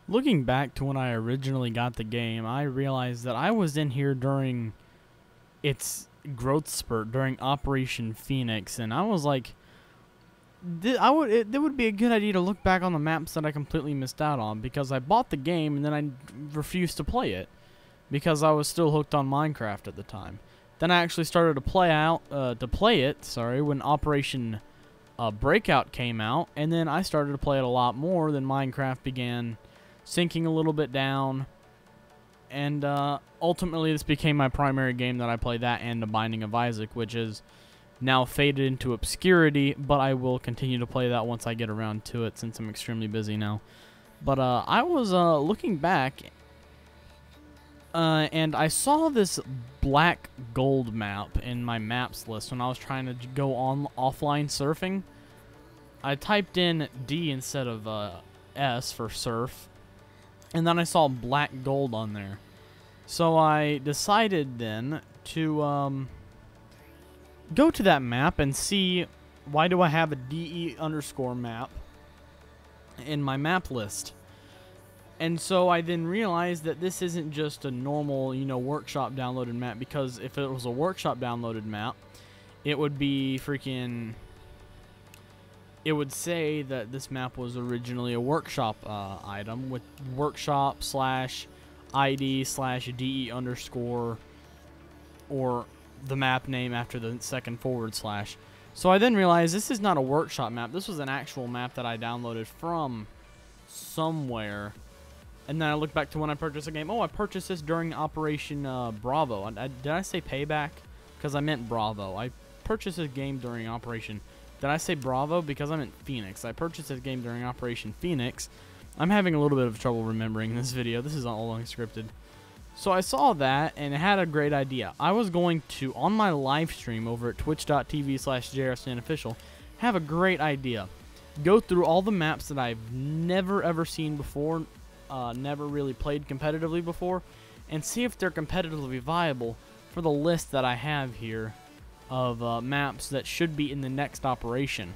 Looking back to when I originally got the game, I realized that I was in here during its growth spurt, during Operation Phoenix, and I was like, it would be a good idea to look back on the maps that I completely missed out on, because I bought the game and then I refused to play it because I was still hooked on Minecraft at the time. Then I actually started to play it, when Operation Breakout came out, and then I started to play it a lot more. Then Minecraft began sinking a little bit down, and ultimately this became my primary game that I play, that and The Binding of Isaac, which is now faded into obscurity, but I will continue to play that once I get around to it, since I'm extremely busy now. But I was looking back, and I saw this black gold map in my maps list when I was trying to go on offline surfing. I typed in D instead of S for surf, and then I saw black gold on there. So I decided then to go to that map and see, why do I have a DE_ map in my map list. And so I then realized that this isn't just a normal, workshop downloaded map, because if it was a workshop downloaded map, it would be freaking... It would say that this map was originally a workshop item with workshop/ID/DE_ or the map name after the second /. So I then realized this is not a workshop map. This was an actual map that I downloaded from somewhere. And then I look back to when I purchased the game. Oh, I purchased this during Operation Bravo. Did I say Payback? Because I meant Bravo. I purchased this game during Operation... Did I say Bravo? Because I meant Phoenix. I purchased this game during Operation Phoenix. I'm having a little bit of trouble remembering this video. This is all unscripted. So I saw that, and it had a great idea. I was going to, on my live stream over at twitch.tv/JRStanOfficial, have a great idea. Go through all the maps that I've never ever seen before, never really played competitively before, and see if they're competitively viable for the list that I have here of maps that should be in the next operation.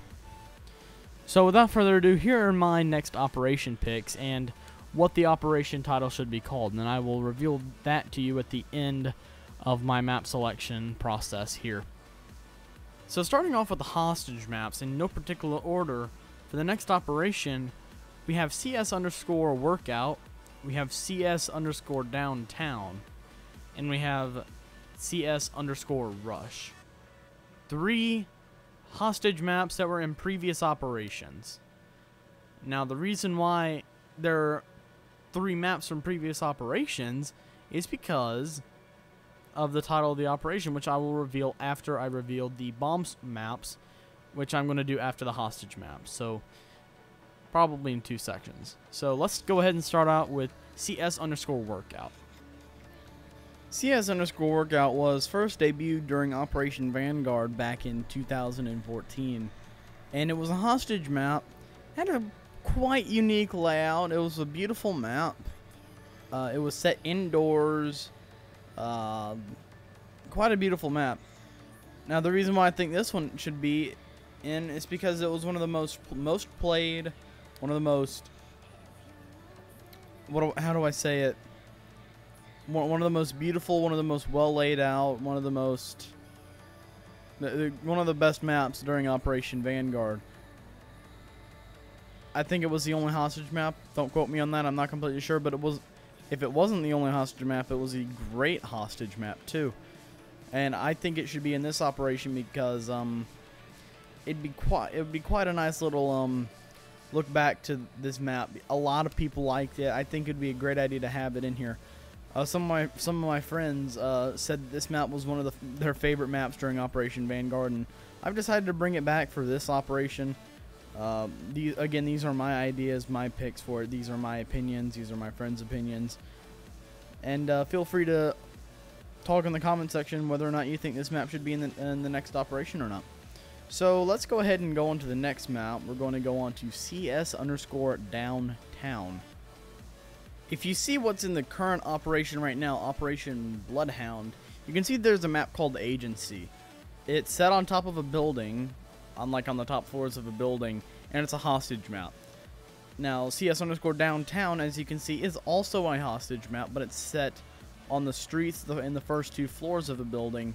So without further ado, here are my next operation picks and what the operation title should be called, and then I will reveal that to you at the end of my map selection process here. So starting off with the hostage maps in no particular order, for the next operation we have CS_workout, we have CS_downtown, and we have CS_rush. 3 hostage maps that were in previous operations. Now the reason why there are 3 maps from previous operations is because of the title of the operation, which I will reveal after I reveal the bombs maps, which I'm going to do after the hostage maps. So probably in 2 sections. So let's go ahead and start out with CS_workout. CS_workout was first debuted during Operation Vanguard back in 2014, and it was a hostage map. Had a quite unique layout. It was a beautiful map. It was set indoors. Quite a beautiful map. Now the reason why I think this one should be in is because it was one of the most played, one of the most, how do I say it? One of the most beautiful, one of the most well laid out, one of the best maps during Operation Vanguard. I think it was the only hostage map. Don't quote me on that. I'm not completely sure, but it was. If it wasn't the only hostage map, it was a great hostage map too. And I think it should be in this operation because it would be quite a nice little look back to this map. A lot of people liked it. I think it'd be a great idea to have it in here. Some of my friends said this map was one of their favorite maps during Operation Vanguard, and I've decided to bring it back for this operation. These are my ideas, my picks for it. These are my opinions. These are my friends' opinions. And feel free to talk in the comment section whether or not you think this map should be in the next operation or not. So let's go ahead and go on to the next map. We're going to go on to CS_downtown. If you see what's in the current operation right now, Operation Bloodhound, you can see there's a map called Agency. It's set on top of a building, on the top floors of a building, and it's a hostage map. Now, CS underscore downtown, as you can see, is also a hostage map, but it's set on the streets in the first 2 floors of the building,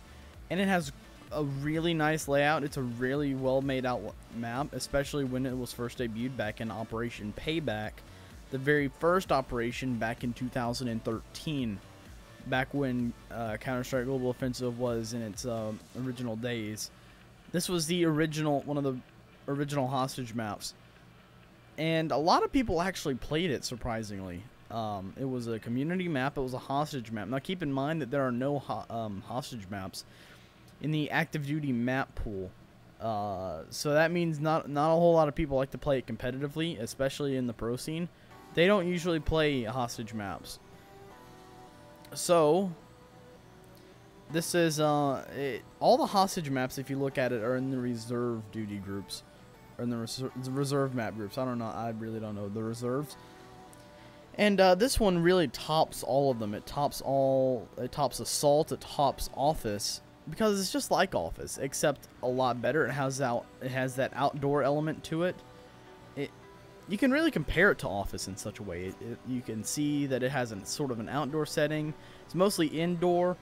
and it has a really nice layout. It's a really well made out map, especially when it was first debuted back in Operation Payback, the very first operation back in 2013, back when Counter-Strike Global Offensive was in its original days. This was the original, one of the original hostage maps, and a lot of people actually played it, surprisingly. It was a community map. It was a hostage map. Now keep in mind that there are no hostage maps in the active duty map pool, so that means not a whole lot of people like to play it competitively, especially in the pro scene. They don't usually play hostage maps. So this is all the hostage maps, if you look at it, are in the reserve duty groups, or in the reserve map groups. I don't know, I really don't know the reserves. And this one really tops all of them. It tops Assault, it tops Office, because it's just like Office, except a lot better. It has that outdoor element to it. You can really compare it to Office in such a way. You can see that it has a sort of an outdoor setting. It's mostly indoor,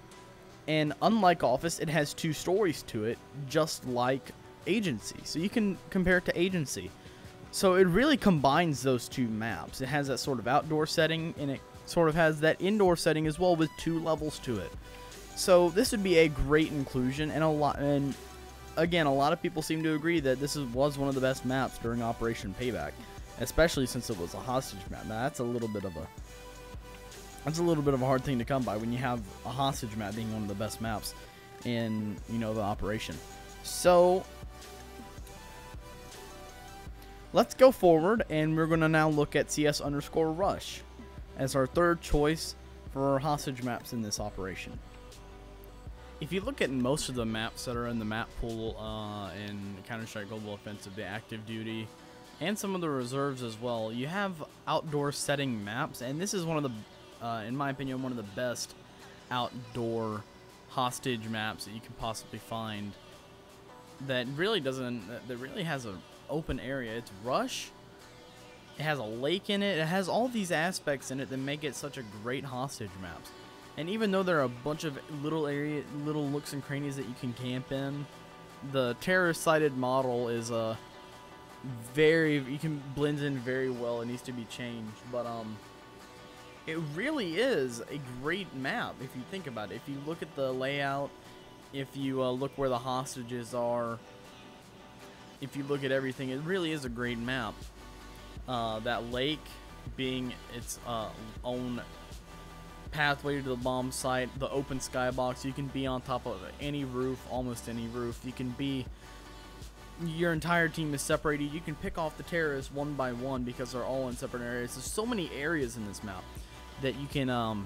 and unlike Office, it has 2 stories to it, just like Agency. So you can compare it to Agency. So it really combines those 2 maps. It has that sort of outdoor setting, and it sort of has that indoor setting as well, with 2 levels to it. So this would be a great inclusion, and again, a lot of people seem to agree that this was one of the best maps during Operation Payback, especially since it was a hostage map. Now that's a little bit of a hard thing to come by when you have a hostage map being one of the best maps in, you know, the operation. So let's go forward, and we're going to now look at CS underscore Rush as our 3rd choice for hostage maps in this operation. If you look at most of the maps that are in the map pool in Counter-Strike Global Offensive, the active duty, and some of the reserves as well, you have outdoor setting maps, and this is one of the, in my opinion, one of the best outdoor hostage maps that you can possibly find. That really has an open area. It's Rush. It has a lake in it. It has all these aspects in it that make it such a great hostage maps. And even though there are a bunch of little nooks and crannies that you can camp in, the terrorist-sided model is you can blend in very well. It needs to be changed, but it really is a great map if you think about it. If you look at the layout, if you look where the hostages are, if you look at everything, it really is a great map. That lake being its own pathway to the bomb site, the open skybox, you can be on top of any roof, almost any roof. You can be, your entire team is separated. You can pick off the terrorists one by one because they're all in separate areas. There's so many areas in this map that you can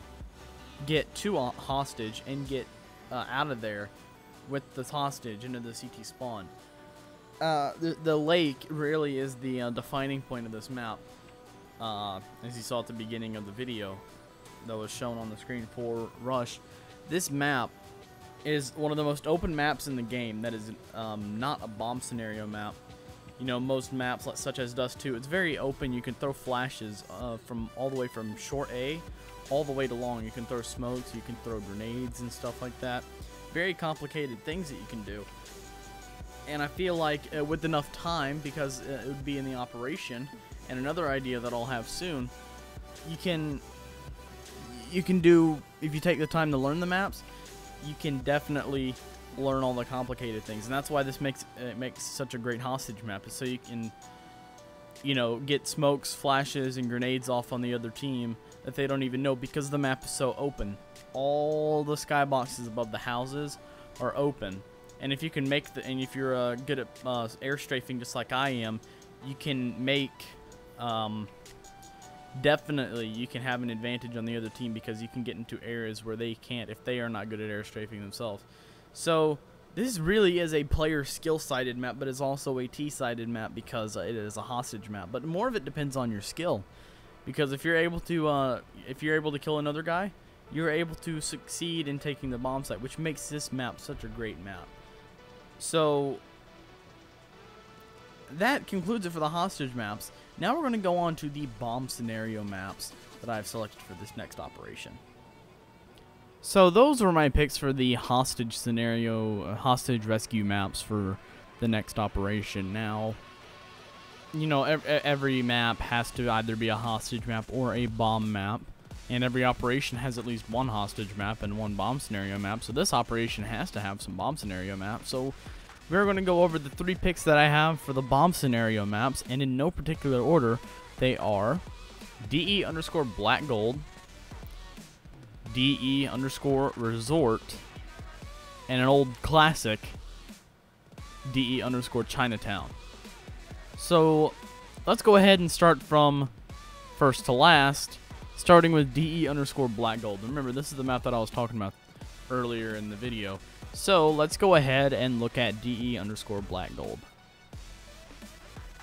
get to a hostage and get out of there with the hostage into the CT spawn. The lake really is the defining point of this map, as you saw at the beginning of the video that was shown on the screen for Rush. This map is one of the most open maps in the game. That is not a bomb scenario map. You know, most maps such as Dust 2, it's very open. You can throw flashes from all the way from short A all the way to long. You can throw smokes, you can throw grenades and stuff like that. Very complicated things that you can do. And I feel like with enough time, because it would be in the operation, and another idea that I'll have soon, you can do, if you take the time to learn the maps, you can definitely learn all the complicated things. And that's why this makes such a great hostage map, is so you can, you know, get smokes, flashes, and grenades off on the other team that they don't even know, because the map is so open. All the skyboxes above the houses are open. And if you can make and if you're good at air strafing just like I am, you can make, definitely you can have an advantage on the other team, because you can get into areas where they can't if they are not good at air strafing themselves. So this really is a player skill-sided map, but it's also a T-sided map because it is a hostage map. But more of it depends on your skill, because if you're able to kill another guy, you're able to succeed in taking the bomb site, which makes this map such a great map. So that concludes it for the hostage maps. Now we're going to go on to the bomb scenario maps that I've selected for this next operation. So those were my picks for the hostage scenario, hostage rescue maps for the next operation. Now, you know, every map has to either be a hostage map or a bomb map, and every operation has at least one hostage map and one bomb scenario map, so this operation has to have some bomb scenario maps. So we're going to go over the 3 picks that I have for the bomb scenario maps, and in no particular order, they are DE_Black Gold, DE_Resort, and an old classic, DE_Chinatown. So let's go ahead and start from first to last, starting with DE_Black Gold. Remember, this is the map that I was talking about earlier in the video. So let's go ahead and look at DE_Black Gold.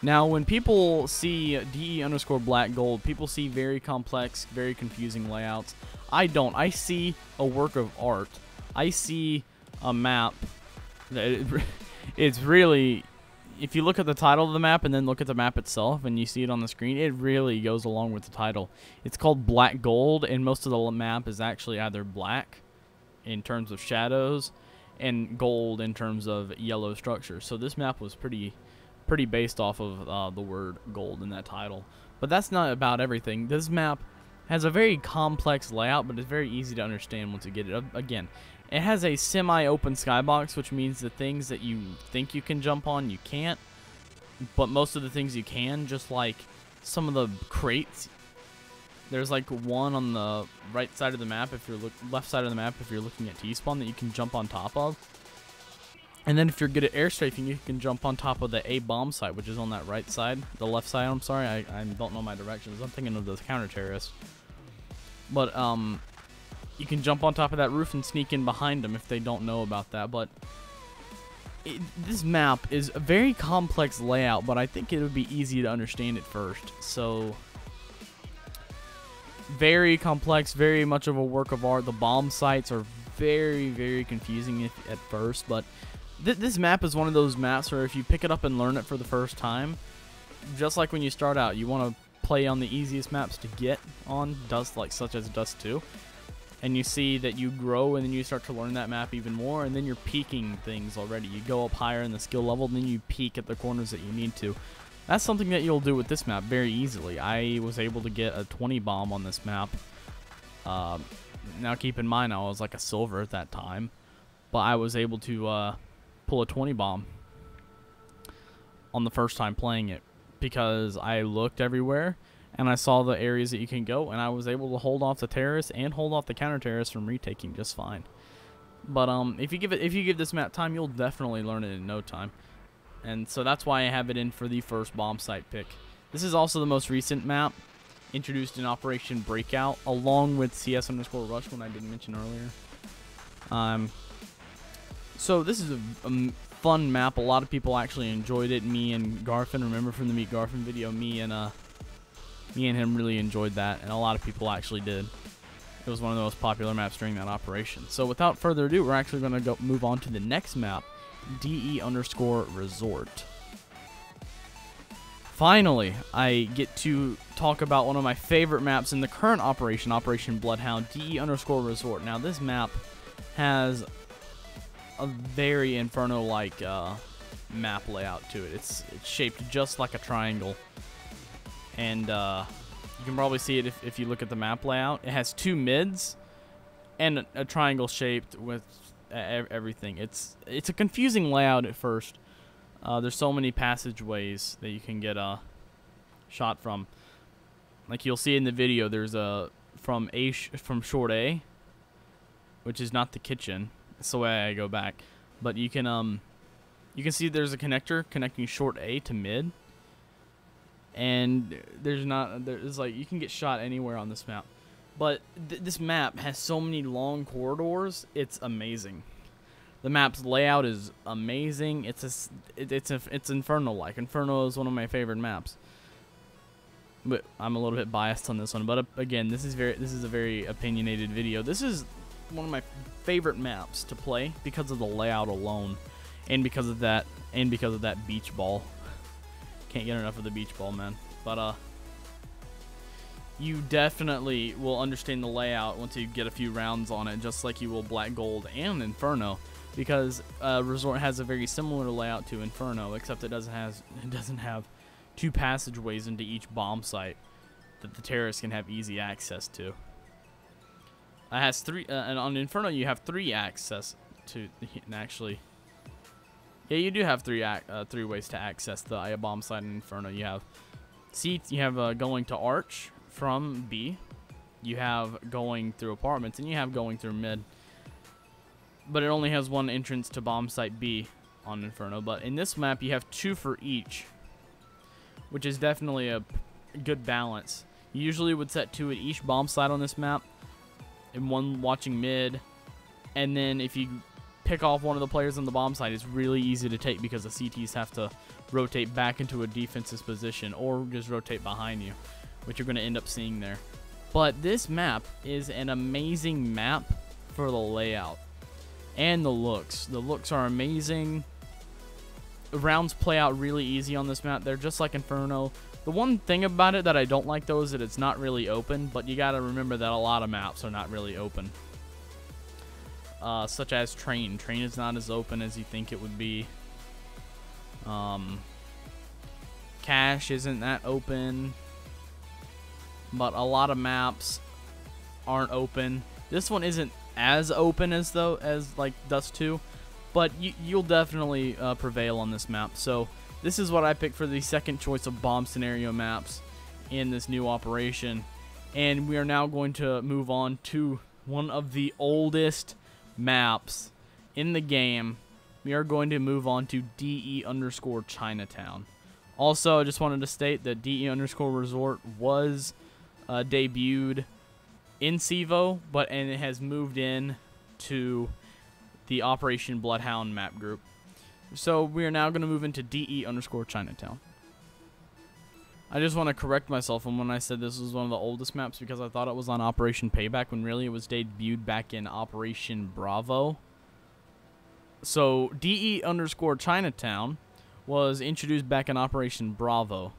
Now, when people see DE_Black Gold, people see very complex, very confusing layouts. I don't. I see a work of art. I see a map that it's really, if you look at the title of the map and then look at the map itself and you see it on the screen, it really goes along with the title. It's called Black Gold, and most of the map is actually either black in terms of shadows and gold in terms of yellow structure. So this map was pretty based off of the word gold in that title. But that's not about everything. This map has a very complex layout, but it's very easy to understand once you get it. Again, it has a semi-open skybox, which means the things that you think you can jump on, you can't. But most of the things you can, just like some of the crates. There's like one on the right side of the map, if you're left side of the map if you're looking at T-spawn, that you can jump on top of. And then if you're good at air strafing, you can jump on top of the A bomb site, which is on that right side, the left side. I'm sorry, I don't know my directions. I'm thinking of those counter terrorists. But you can jump on top of that roof and sneak in behind them if they don't know about that. But this map is a very complex layout, but I think it would be easy to understand at first. So very complex, very much of a work of art. The bomb sites are very, very confusing at first, but this map is one of those maps where if you pick it up and learn it for the first time, just like when you start out, you want to play on the easiest maps to get on, such as Dust 2, and you see that you grow and then you start to learn that map even more, and then you're peaking things already. You go up higher in the skill level, and then you peak at the corners that you need to. That's something that you'll do with this map very easily. I was able to get a 20 bomb on this map. Now keep in mind, I was like a silver at that time, but I was able to pull a 20 bomb on the first time playing it because I looked everywhere and I saw the areas that you can go, and I was able to hold off the terrorists and hold off the counter terrorists from retaking just fine. But if you give this map time, you'll definitely learn it in no time. And so that's why I have it in for the first bomb site pick. This is also the most recent map, introduced in Operation Breakout, along with CS_Rush, one I didn't mention earlier. So this is a fun map. A lot of people actually enjoyed it. Me and Garfin, remember from the Meet Garfin video, me and him really enjoyed that, and a lot of people actually did. It was one of the most popular maps during that operation. So without further ado, we're actually going to move on to the next map, DE_Resort. Finally, I get to talk about one of my favorite maps in the current operation, Operation Bloodhound, DE_Resort. Now, this map has a very Inferno-like map layout to it. It's shaped just like a triangle, and you can probably see it if you look at the map layout. It has 2 mids and a triangle shaped with everything. It's a confusing layout at first. There's so many passageways that you can get shot from. Like you'll see in the video, there's from short A, which is not the kitchen. It's the way I go back, but you can see there's a connector connecting short A to mid, and there's like you can get shot anywhere on this map. But this map has so many long corridors, it's amazing. The map's layout is amazing. It's Inferno-like. Inferno is one of my favorite maps. But I'm a little bit biased on this one. But again, this is a very opinionated video. This is one of my favorite maps to play because of the layout alone, and because of that beach ball. Can't get enough of the beach ball, man. but you definitely will understand the layout once you get a few rounds on it, just like you will Black Gold and Inferno, because Resort has a very similar layout to Inferno, except it doesn't have 2 passageways into each bomb site that the terrorists can have easy access to. It has 3, and on Inferno you have 3 access to, actually, yeah, you do have 3 ways to access the bomb site in Inferno. You have going to Arch from B, you have going through apartments, and you have going through mid. But it only has 1 entrance to bomb site B on Inferno. But in this map, you have 2 for each, which is definitely a good balance. You usually would set 2 at each bomb site on this map, and 1 watching mid. And then if you pick off one of the players on the bomb site, it's really easy to take because the CTs have to rotate back into a defensive position or just rotate behind you, which you're going to end up seeing there. But this map is an amazing map for the layout and the looks. The looks are amazing. The rounds play out really easy on this map. They're just like Inferno. The one thing about it that I don't like, though, is that it's not really open, but you got to remember that a lot of maps are not really open. Such as Train. Train is not as open as you think it would be. Cache isn't that open. But a lot of maps aren't open. This one isn't as open as like Dust 2, but you'll definitely prevail on this map. So this is what I picked for the second choice of bomb scenario maps in this new operation. And we are now going to move on to one of the oldest maps in the game. We are going to move on to DE_Chinatown. Also, I just wanted to state that DE_Resort was debuted in CEVO, and it has moved in to the Operation Bloodhound map group. So we are now going to move into DE_Chinatown. I just want to correct myself on when I said this was one of the oldest maps, because I thought it was on Operation Payback when really it was debuted back in Operation Bravo. So DE_Chinatown was introduced back in Operation Bravo.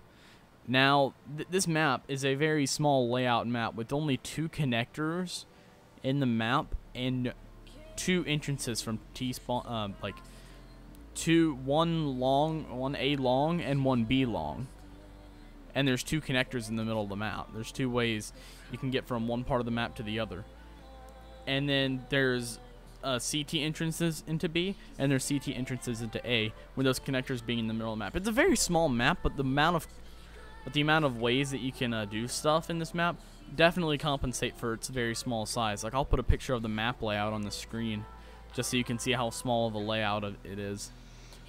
Now, this map is a very small layout map with only 2 connectors in the map and 2 entrances from T-spawn, like 1 long, 1 A long, and 1 B long. And there's 2 connectors in the middle of the map. There's 2 ways you can get from one part of the map to the other. And then there's CT entrances into B, and there's CT entrances into A, with those connectors being in the middle of the map. It's a very small map, but the amount of ways that you can do stuff in this map definitely compensate for its very small size. Like, I'll put a picture of the map layout on the screen just so you can see how small of a layout it is.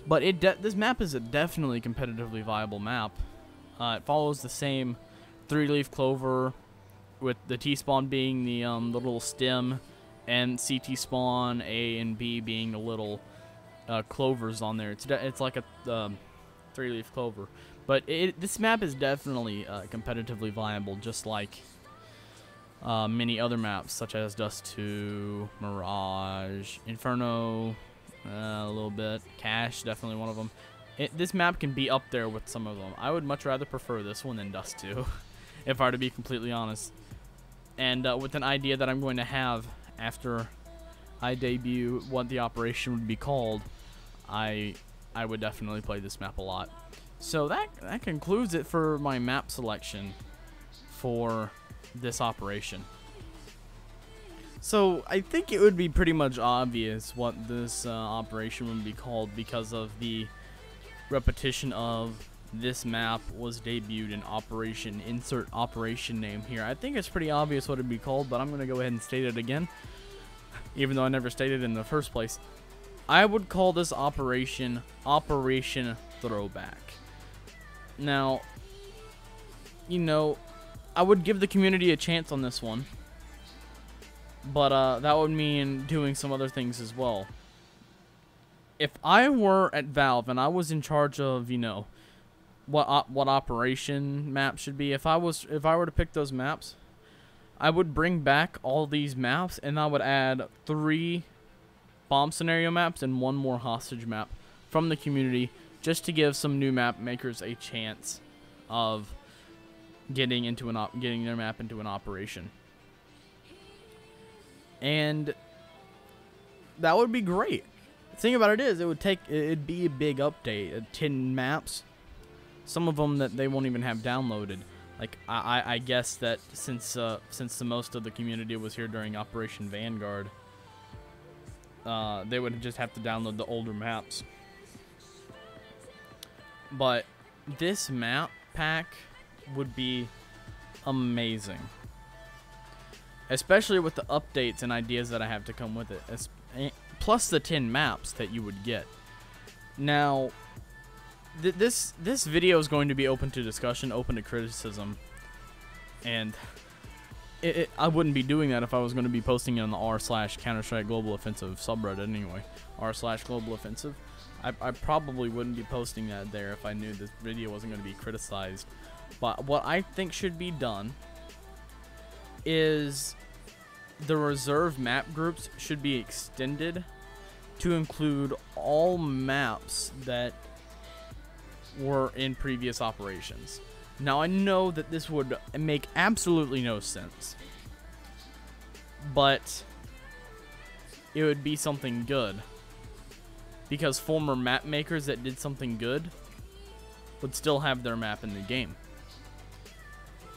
But this map is a definitely competitively viable map. It follows the same 3-leaf clover, with the T-spawn being the little stem, and CT spawn A and B being the little clovers on there. It's like a 3-leaf clover. But this map is definitely competitively viable, just like many other maps, such as Dust 2, Mirage, Inferno, a little bit, Cache, definitely one of them. This map can be up there with some of them. I would much rather prefer this one than Dust 2, if I were to be completely honest. And with an idea that I'm going to have after I debut what the operation would be called, I would definitely play this map a lot. So that concludes it for my map selection for this operation. So I think it would be pretty much obvious what this operation would be called, because of the repetition of this map was debuted in Operation, insert operation name here. I think it's pretty obvious what it'd be called, but I'm going to go ahead and state it again, even though I never stated it in the first place. I would call this operation Operation Throwback. Now, you know, I would give the community a chance on this one, but that would mean doing some other things as well. If I were at Valve and I was in charge of, you know, what operation map should be, if I were to pick those maps, I would bring back all these maps, and I would add 3 bomb scenario maps and 1 more hostage map from the community, just to give some new map makers a chance of getting their map into an operation. And that would be great. The thing about it is, it'd be a big update. 10 maps, some of them that they won't even have downloaded. Like I guess that since the most of the community was here during Operation Vanguard, they would just have to download the older maps. But this map pack would be amazing, especially with the updates and ideas that I have to come with it, plus the 10 maps that you would get. Now, this video is going to be open to discussion, open to criticism, and I wouldn't be doing that if I was going to be posting it on the r/Counter-Strike Global Offensive subreddit anyway. r/Global Offensive. I probably wouldn't be posting that there if I knew this video wasn't going to be criticized. But what I think should be done is the reserve map groups should be extended to include all maps that were in previous operations. Now, I know that this would make absolutely no sense, but it would be something good, because former map makers that did something good would still have their map in the game.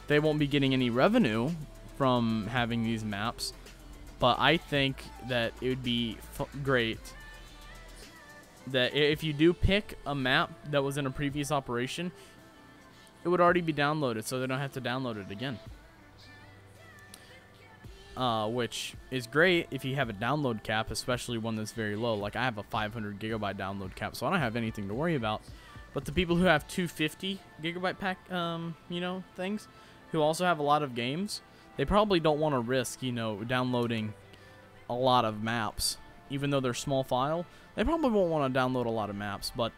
They won't be getting any revenue from having these maps, but I think that it would be great that if you do pick a map that was in a previous operation, it would already be downloaded, so they don't have to download it again. Which is great if you have a download cap, especially one that's very low. Like, I have a 500 gigabyte download cap, so I don't have anything to worry about. But the people who have 250 gigabyte pack, things, who also have a lot of games, they probably don't want to risk, downloading a lot of maps. Even though they're small file, they probably won't want to download a lot of maps, but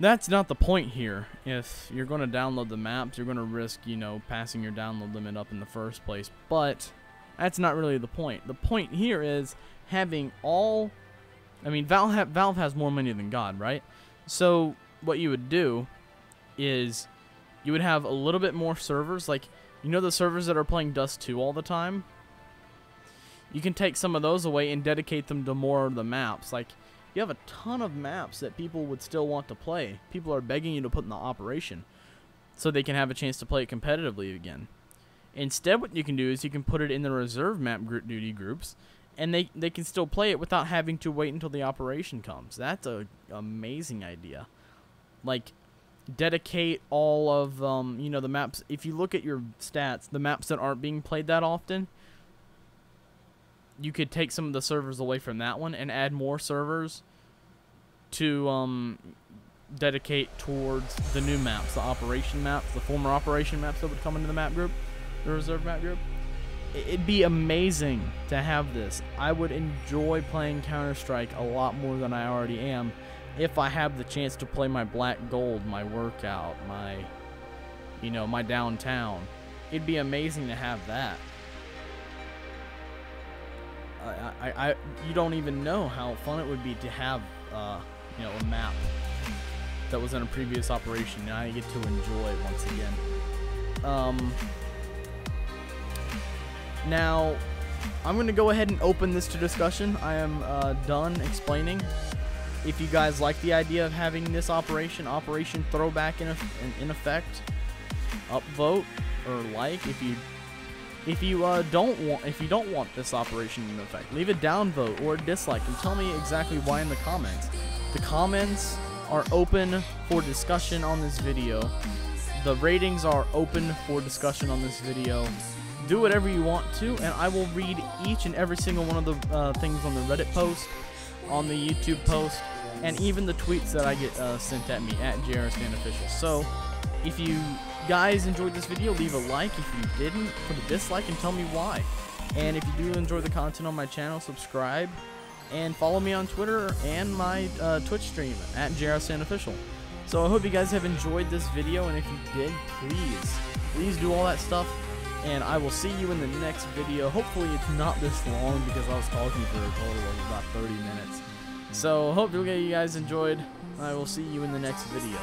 that's not the point here. If you're going to download the maps, you're going to risk, passing your download limit up in the first place. But that's not really the point. The point here is having all... Valve has more money than God, right? So what you would do is you would have a little bit more servers. Like, the servers that are playing Dust 2 all the time? You can take some of those away and dedicate them to more of the maps. Like, you have a ton of maps that people would still want to play. People are begging you to put in the operation so they can have a chance to play it competitively again. Instead, what you can do is you can put it in the reserve map duty groups, and they can still play it without having to wait until the operation comes. That's an amazing idea. Like, dedicate all of, the maps. If you look at your stats, the maps that aren't being played that often, you could take some of the servers away from that one and add more servers to dedicate towards the new maps, the operation maps, the former operation maps that would come into the map group, the reserve map group. It'd be amazing to have this. I would enjoy playing Counter-Strike a lot more than I already am if I have the chance to play my Black Gold, my Workout, my, my Downtown. It'd be amazing to have that. You don't even know how fun it would be to have, a map that was in a previous operation, and I get to enjoy it once again. Now, I'm going to go ahead and open this to discussion. I am done explaining. If you guys like the idea of having this Operation Throwback in effect, upvote or like. If you don't want this operation in effect, leave a downvote or a dislike and tell me exactly why in the comments. The comments are open for discussion on this video. The ratings are open for discussion on this video. Do whatever you want to, and I will read each and every single one of the things on the Reddit post, on the YouTube post, and even the tweets that I get sent at me at JRStanOfficial. So, if you guys enjoyed this video, leave a like. If you didn't, put a dislike and tell me why. And if you do enjoy the content on my channel, subscribe and follow me on Twitter and my Twitch stream at JRStanOfficial. So I hope you guys have enjoyed this video, and if you did, please do all that stuff, and I will see you in the next video. Hopefully it's not this long, because I was talking for a total of about 30 minutes. So hopefully you guys enjoyed. I will see you in the next video.